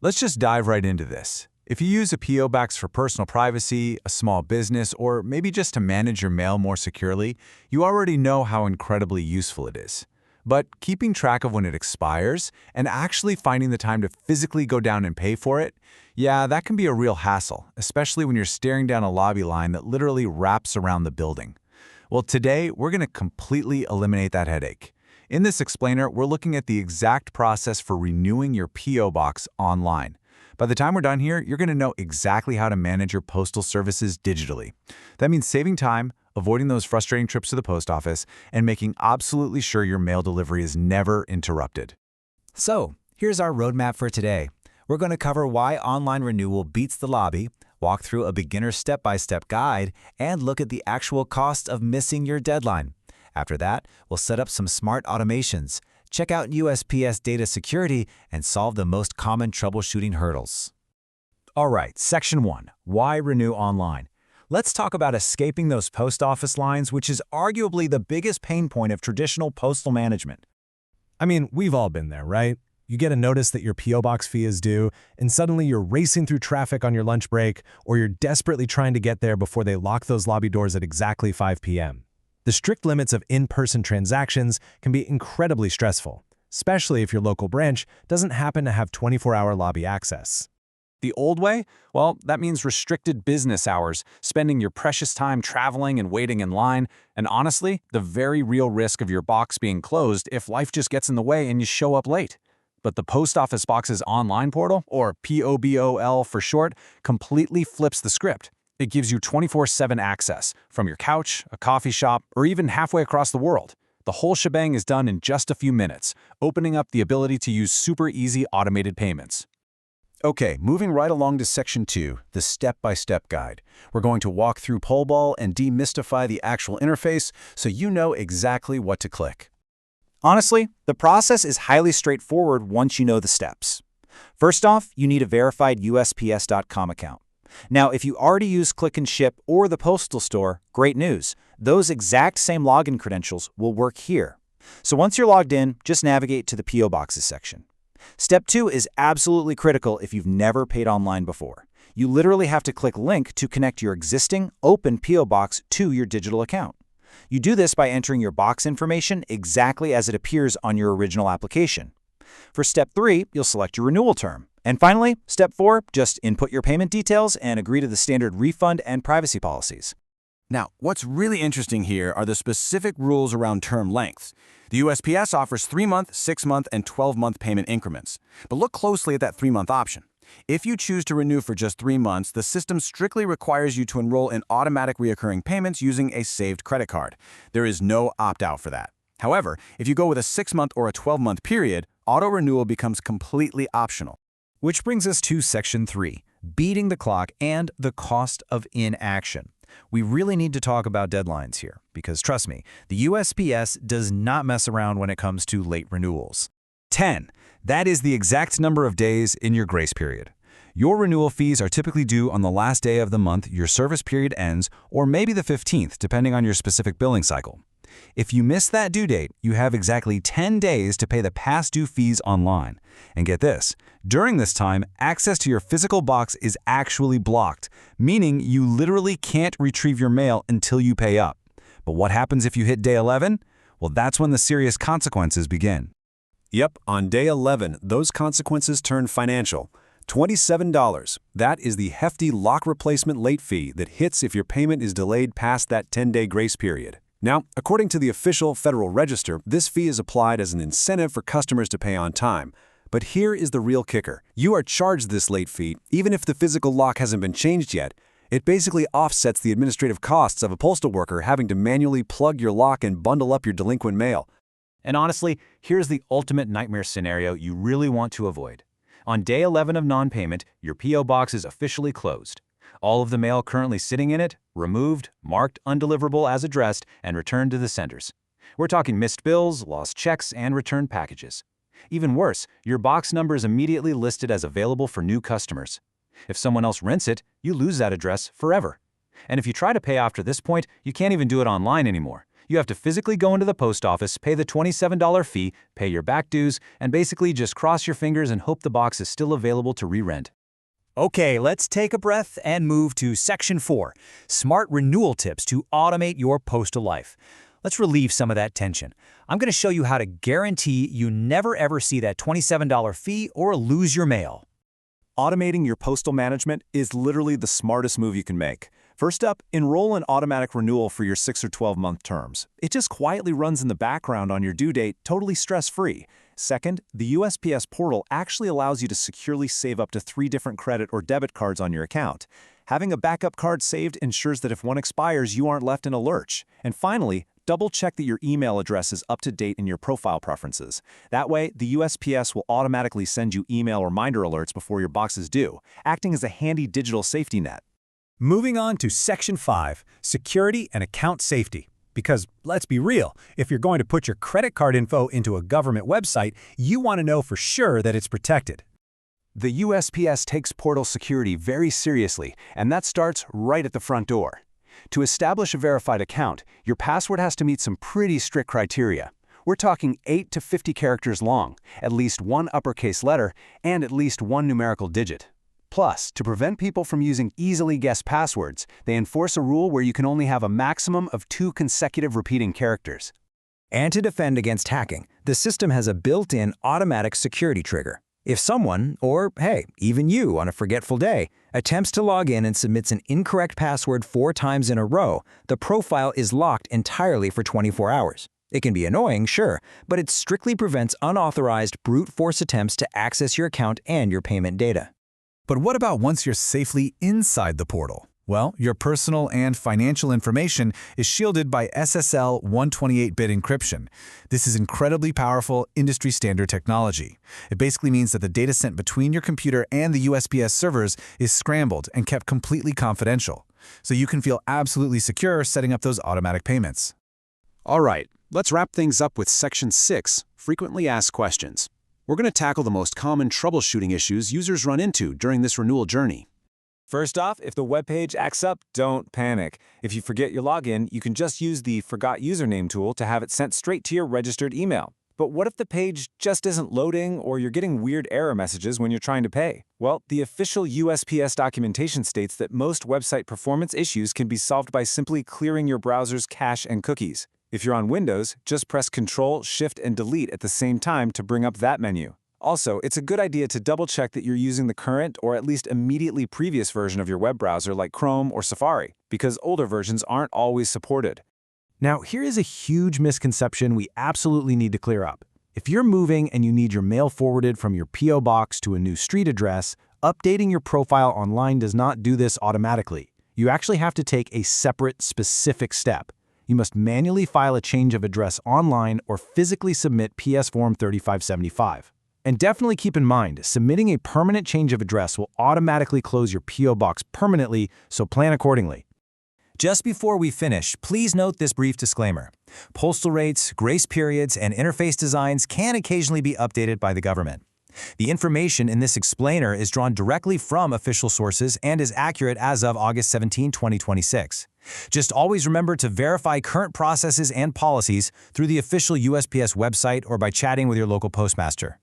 Let's just dive right into this. If you use a PO box for personal privacy, a small business, or maybe just to manage your mail more securely, you already know how incredibly useful it is. But keeping track of when it expires and actually finding the time to physically go down and pay for it, yeah, that can be a real hassle, especially when you're staring down a lobby line that literally wraps around the building. Well, today, we're going to completely eliminate that headache. In this explainer, we're looking at the exact process for renewing your PO box online. By the time we're done here, you're going to know exactly how to manage your postal services digitally. That means saving time, avoiding those frustrating trips to the post office, and making absolutely sure your mail delivery is never interrupted. So, here's our roadmap for today. We're going to cover why online renewal beats the lobby, walk through a beginner's step-by-step guide, and look at the actual cost of missing your deadline. After that, we'll set up some smart automations, check out USPS data security, and solve the most common troubleshooting hurdles. All right, Section 1, Why Renew Online? Let's talk about escaping those post office lines, which is arguably the biggest pain point of traditional postal management. I mean, we've all been there, right? You get a notice that your PO box fee is due, and suddenly you're racing through traffic on your lunch break, or you're desperately trying to get there before they lock those lobby doors at exactly 5 p.m. The strict limits of in-person transactions can be incredibly stressful, especially if your local branch doesn't happen to have 24-hour lobby access. The old way? Well, that means restricted business hours, spending your precious time traveling and waiting in line, and honestly, the very real risk of your box being closed if life just gets in the way and you show up late. But the Post Office Box's online portal, or POBOL for short, completely flips the script. It gives you 24/7 access, from your couch, a coffee shop, or even halfway across the world. The whole shebang is done in just a few minutes, opening up the ability to use super easy automated payments. Okay, moving right along to Section 2, the step-by-step guide. We're going to walk through POBOL and demystify the actual interface so you know exactly what to click. Honestly, the process is highly straightforward once you know the steps. First off, you need a verified USPS.com account. Now, if you already use Click and Ship or the Postal Store, great news. Those exact same login credentials will work here. So once you're logged in, just navigate to the PO Boxes section. Step 2 is absolutely critical if you've never paid online before. You literally have to click Link to connect your existing open PO Box to your digital account. You do this by entering your box information exactly as it appears on your original application. For Step 3, you'll select your renewal term. And finally, Step 4, just input your payment details and agree to the standard refund and privacy policies. Now, what's really interesting here are the specific rules around term lengths. The USPS offers 3-month, 6-month, and 12-month payment increments. But look closely at that 3-month option. If you choose to renew for just 3 months, the system strictly requires you to enroll in automatic recurring payments using a saved credit card. There is no opt-out for that. However, if you go with a 6-month or a 12-month period, auto-renewal becomes completely optional. Which brings us to Section 3, Beating the Clock and the Cost of Inaction. We really need to talk about deadlines here, because trust me, the USPS does not mess around when it comes to late renewals. 10. That is the exact number of days in your grace period. Your renewal fees are typically due on the last day of the month your service period ends, or maybe the 15th, depending on your specific billing cycle. If you miss that due date, you have exactly 10 days to pay the past due fees online. And get this, during this time, access to your physical box is actually blocked, meaning you literally can't retrieve your mail until you pay up. But what happens if you hit day 11? Well, that's when the serious consequences begin. Yep, on day 11, those consequences turn financial. $27. That is the hefty lock replacement late fee that hits if your payment is delayed past that 10-day grace period. Now, according to the official Federal Register, this fee is applied as an incentive for customers to pay on time. But here is the real kicker. You are charged this late fee even if the physical lock hasn't been changed yet. It basically offsets the administrative costs of a postal worker having to manually plug your lock and bundle up your delinquent mail. And honestly, here's the ultimate nightmare scenario you really want to avoid. On day 11 of non-payment, your PO box is officially closed. All of the mail currently sitting in it, removed, marked undeliverable as addressed, and returned to the senders. We're talking missed bills, lost checks, and returned packages. Even worse, your box number is immediately listed as available for new customers. If someone else rents it, you lose that address forever. And if you try to pay after this point, you can't even do it online anymore. You have to physically go into the post office, pay the $27 fee, pay your back dues, and basically just cross your fingers and hope the box is still available to re-rent. Okay, let's take a breath and move to Section 4, Smart Renewal Tips to Automate Your Postal Life. Let's relieve some of that tension. I'm going to show you how to guarantee you never ever see that $27 fee or lose your mail. Automating your postal management is literally the smartest move you can make. First up, enroll in automatic renewal for your 6 or 12-month terms. It just quietly runs in the background on your due date, totally stress-free. Second, the USPS portal actually allows you to securely save up to 3 different credit or debit cards on your account. Having a backup card saved ensures that if one expires, you aren't left in a lurch. And finally, double-check that your email address is up to date in your profile preferences. That way, the USPS will automatically send you email reminder alerts before your box is due, acting as a handy digital safety net. Moving on to Section 5, Security and Account Safety. Because, let's be real, if you're going to put your credit card info into a government website, you want to know for sure that it's protected. The USPS takes portal security very seriously, and that starts right at the front door. To establish a verified account, your password has to meet some pretty strict criteria. We're talking 8 to 50 characters long, at least 1 uppercase letter, and at least 1 numerical digit. Plus, to prevent people from using easily guessed passwords, they enforce a rule where you can only have a maximum of 2 consecutive repeating characters. And to defend against hacking, the system has a built-in automatic security trigger. If someone, or hey, even you on a forgetful day, attempts to log in and submits an incorrect password 4 times in a row, the profile is locked entirely for 24 hours. It can be annoying, sure, but it strictly prevents unauthorized brute force attempts to access your account and your payment data. But what about once you're safely inside the portal? Well, your personal and financial information is shielded by SSL 128-bit encryption. This is incredibly powerful, industry-standard technology. It basically means that the data sent between your computer and the USPS servers is scrambled and kept completely confidential, so you can feel absolutely secure setting up those automatic payments. All right, let's wrap things up with Section 6, Frequently Asked Questions. We're going to tackle the most common troubleshooting issues users run into during this renewal journey. First off, if the web page acts up, don't panic. If you forget your login, you can just use the Forgot Username tool to have it sent straight to your registered email. But what if the page just isn't loading or you're getting weird error messages when you're trying to pay? Well, the official USPS documentation states that most website performance issues can be solved by simply clearing your browser's cache and cookies. If you're on Windows, just press Control, Shift, and Delete at the same time to bring up that menu. Also, it's a good idea to double-check that you're using the current or at least immediately previous version of your web browser like Chrome or Safari, because older versions aren't always supported. Now, here is a huge misconception we absolutely need to clear up. If you're moving and you need your mail forwarded from your P.O. box to a new street address, updating your profile online does not do this automatically. You actually have to take a separate, specific step. You must manually file a change of address online or physically submit PS Form 3575. And definitely keep in mind, submitting a permanent change of address will automatically close your P.O. box permanently, so plan accordingly. Just before we finish, please note this brief disclaimer. Postal rates, grace periods, and interface designs can occasionally be updated by the government. The information in this explainer is drawn directly from official sources and is accurate as of August 17, 2026. Just always remember to verify current processes and policies through the official USPS website or by chatting with your local postmaster.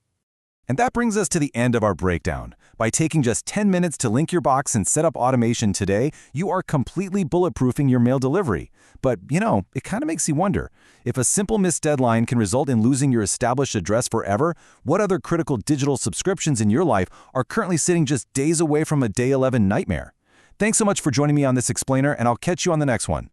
And that brings us to the end of our breakdown. By taking just 10 minutes to link your box and set up automation today, you are completely bulletproofing your mail delivery. But, it kind of makes you wonder, if a simple missed deadline can result in losing your established address forever, what other critical digital subscriptions in your life are currently sitting just days away from a day 11 nightmare? Thanks so much for joining me on this explainer, and I'll catch you on the next one.